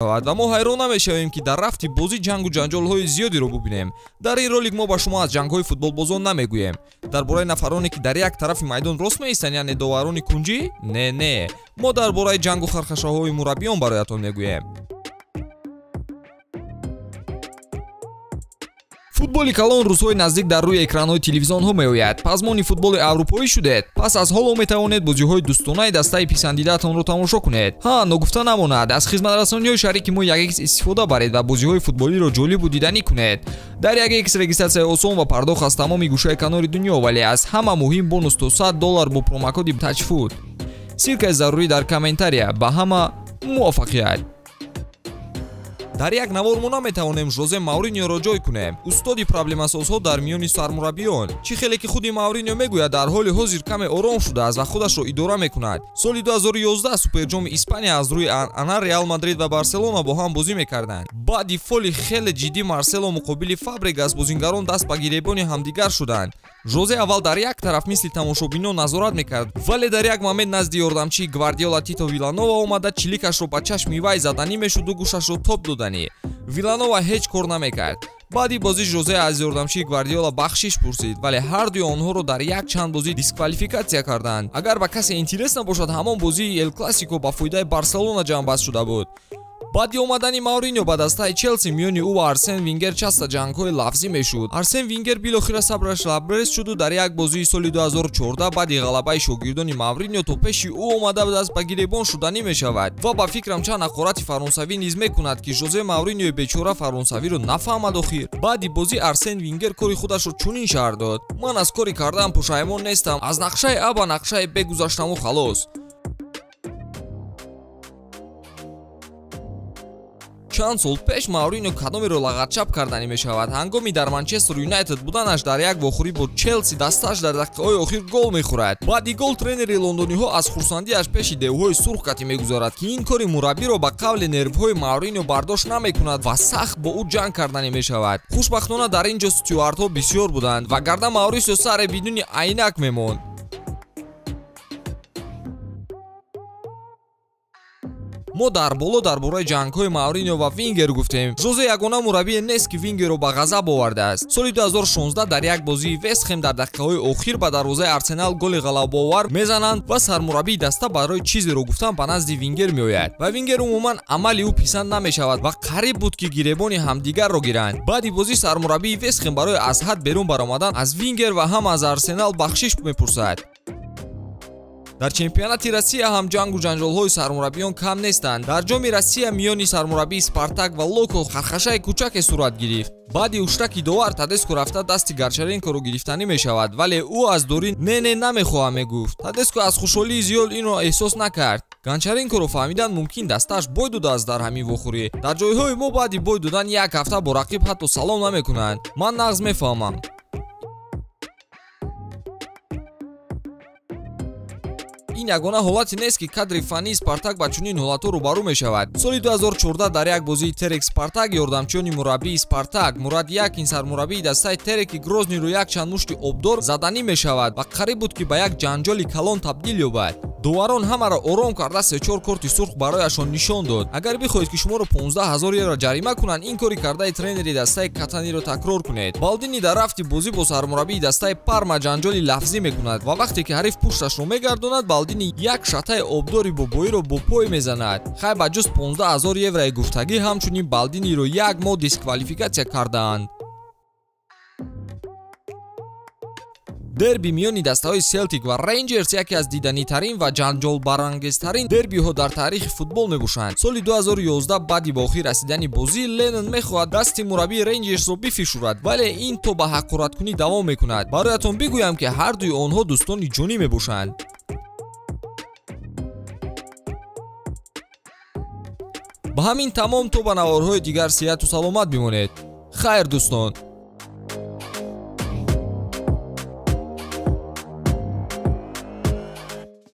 ва мо ҳайрон намешавем ки дар рафти бозӣ ҷангу ҷанҷолҳои зиёдеро бубинем. Дар ин ролик мо ба шумо аз ҷангҳои футболбозон намегӯем. Дар бораи нафароне ки дар як тарафи майдон рост меистанд, яъне доварони кунҷӣ? Не. Мо дар бораи ҷангу хархашаҳои мураббиён бароятон мегӯем. футболи калон рӯзҳои наздик дар рӯи экранҳои телевизионҳо меояд. Пазмони футболи аврупоӣ шудед? Пас аз ҳоло метавонед бозиҳои дӯстонаи дастаи писандидаатонро тамошо кунед. Ногуфта намонад, аз хизматрасониҳои шарики мо Якекс истифода баред ва бозиҳои футболиро ҷолибу диданӣ кунед. Дар Якекс регистратсияи осон ва пардохт аз тамоми гӯшаи канори дунё, вале аз ҳама муҳим бонус то $100 бо промокоди Touchfoot. Силкаи зарурӣ дар комментария. Ба ҳама муваффақият. дар як навор мо наметавонем Жозе Мауриньоро ҷой кунем. Устоди проблемасозҳо дар миёни сармураббиён. Чӣ хеле ки худи Мауриньо мегӯяд дар ҳоли ҳозир каме ором шудааст ва худашро идора мекунад. Соли 2011 Суперҷоми Испания аз рӯи анъана Реал Мадрид ва Барселона бо ҳам бозӣ мекарданд. Баъди фоли хеле ҷиддӣ Марсело муқобили Фабрегас бозингарон даст ба гиребони ҳамдигар шуданд. Жозе аввал дар як тараф мисли тамошобинон назорат мекард, вале дар як момент назди ёрдамчии Гвардиола Тито Виланова омада чиликашро ба чашми вай заданӣ мешуду гӯшашро топ доданӣ. Виланова ҳеҷ кор намекард. баъди бозӣ Жозе аз ёрдамчии Гвардиола бахшиш пурсид, вале ҳардуи онҳоро дар як чанд бозӣ дисквалификатсия карданд. Агар ба касе интерес набошад, ҳамон бозии Эл Классико ба фоидаи Барселона ҷамъбаст шуда буд. баъди омадани Мауриньо ба дастаи Челси миёни ӯ ва Арсен Венгер часта ҷангҳои лафзӣ мешуд. Арсен Венгер билохира сабраш лабрез шуду дар як бозии соли 2014 баъди ғалабаи шогирдони Мауриньо то пеши ӯ омада даст ба гиребон шуданӣ мешавад ва ба фикрам чанд ҳақорати фаронсавӣ низ мекунад ки Жозе Мауриньои бечора фаронсавиро нафаҳмад охир. баъди бозӣ Арсен Венгер кори худашро чунин шаҳр дод: ман аз кори кардаам пушаймон нестам, аз нақшаи А ба нақшаи Б гузаштаму халос. чанд сол пеш Мауриньо кадомеро лағатчап карданӣ мешавад. ҳангоми дар Манчестер Юнайтед буданаш дар як вохӯрӣ бо Челси дасташ дар дақиқаҳои охир гол мехӯрад. баъди гол тренери лондониҳо аз хурсандиаш пеши девҳои сурх катӣ мегузорад ки ин кори мураббиро ба қавли нервҳои Мауриньо бардошт намекунад ва сахт бо ӯ ҷанг карданӣ мешавад. хушбахтона дар ин ҷо стюартҳо бисёр буданд, вагарна Маурисио Сарри бидуни айнак мемонд. мо дар боло дар бораи ҷангҳои Мауриньо ва Венгер гуфтем. Жозе ягона мураббие нест ки Венгерро ба ғазаб овардааст. соли 2016 дар як бозии Вестхэм дар дақиқаҳои охир ба дарвозаи Арсенал голи ғалабаовар мезананд ва сармураббии даста барои чизеро гуфтан ба назди Венгер меояд. ва Венгер умуман амали ӯ писанд намешавад ва қариб буд ки гиребони ҳамдигарро гиранд. баъди бозӣ сармураббии Вестхэм барои аз ҳад берун баромадан аз Венгер ва ҳам аз Арсенал бахшиш мепурсад. дар чемпионати Россия ҳам ҷангу ҷанҷолҳои сармураббиён кам нестанд. дар ҷоми Россия миёни сармураббии Спартак ва Локо хархашаи кӯчаке сурат гирифт. баъди уштаки довар Тадеско рафта дасти Гарчаренкоро гирифтанӣ мешавад, вале ӯ аз дорӣ не намехоҳам мегуфт. Тадеско аз хушҳолии зиёд инро эҳсос накард. Ганчаренкоро фаҳмидан мумкин дасташ бой додааст дар ҳамин вохӯрӣ. дар ҷойҳои мо баъди бой додан як ҳафта бо рақиб ҳатто салом намекунанд. ман нағз мефаҳмам. ин ягона ҳолате нест ки кадри фании Спартак ба чунин ҳолатҳо рӯбарӯ мешавад. соли 2014 дар як бозии Терек Спартак ёрдамчиёни мураббии Спартак Мурад Якин сармураббии дастаи Тереки Грозниро як чанд мушти обдор заданӣ мешавад ва қариб буд ки ба як ҷанҷоли калон табдил ёбад. доварон ҳамаро ором карда 3-4 корти сурх барояшон нишон дод. агар бихоҳед ки шуморо 15,000 евро ҷарима кунанд, ин кори кардаи тренери дастаи Катаниро такрор кунед. Балдини дар рафти бозӣ бо сармураббии дастаи Парма ҷанҷоли лафзӣ мекунад ва вақте ки ҳариф пушташро мегардонад, Балдини як шатаи обдори бобоиро бо пой мезанад. хай ба ҷуз 15,000 еврои гуфтагӣ ҳамчунин Балдиниро як моҳ дисквалификатсия кардаанд. дерби миёни дастаҳои Селтик ва Рейнҷерс яке аз диданитарин ва ҷанҷолбарангезтарин дербиҳо дар таърихи футбол мебошанд. соли 2011 баъди ба охир расидани бозӣ Леннон мехоҳад дасти мураббии Рейнҷерсро бифишурад, вале ин то ба ҳақораткунӣ давом мекунад. бароятон бигӯям ки ҳардуи онҳо дӯстони ҷонӣ мебошанд. ба ҳамин тамом то ба наворҳои дигар сеҳату саломат бимонед. хайр дӯстон.